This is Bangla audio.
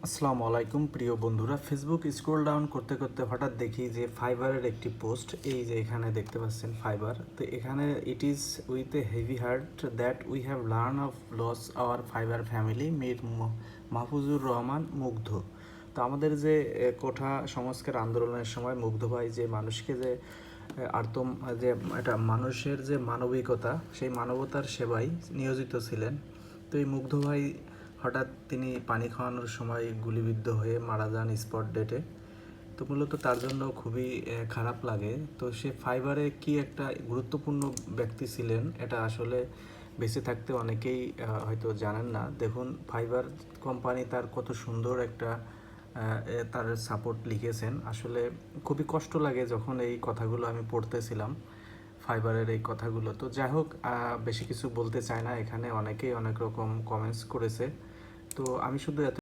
আসসালামু আলাইকুম প্রিয় বন্ধুরা, ফেসবুক স্ক্রল ডাউন করতে করতে হঠাৎ দেখি যে ফাইবারের একটি পোস্ট। এই যে এখানে দেখতে পাচ্ছেন ফাইবার, তো এখানে it is with a heavy heart that we have learn of loss our fibre family Mir Mahfuzur Rahman Mugdho. তো আমাদের যে কোঠা সংস্কার আন্দোলনের সময় মুগ্ধ ভাই যে মানুষকে যে আর্তম যে এটা মানুষের যে মানবিকতা, সেই মানবতার সেবায় নিয়োজিত ছিলেন। তো এই মুগ্ধ ভাই হঠাৎ তিনি পানি খাওয়ানোর সময় গুলিবিদ্ধ হয়ে মারা যান স্পট ডেটে। তো মূলত তার জন্য খুবই খারাপ লাগে। তো সে ফাইবারে কি একটা গুরুত্বপূর্ণ ব্যক্তি ছিলেন, এটা আসলে বেঁচে থাকতে অনেকেই হয়তো জানেন না। দেখুন ফাইবার কোম্পানি তার কত সুন্দর একটা তার সাপোর্ট লিখেছেন। আসলে খুবই কষ্ট লাগে যখন এই কথাগুলো আমি পড়তেছিলাম, ফাইবারের এই কথাগুলো। তো যাই হোক, বেশি কিছু বলতে চাই না, এখানে অনেকেই অনেক রকম কমেন্টস করেছে। তো আমি শুধু এত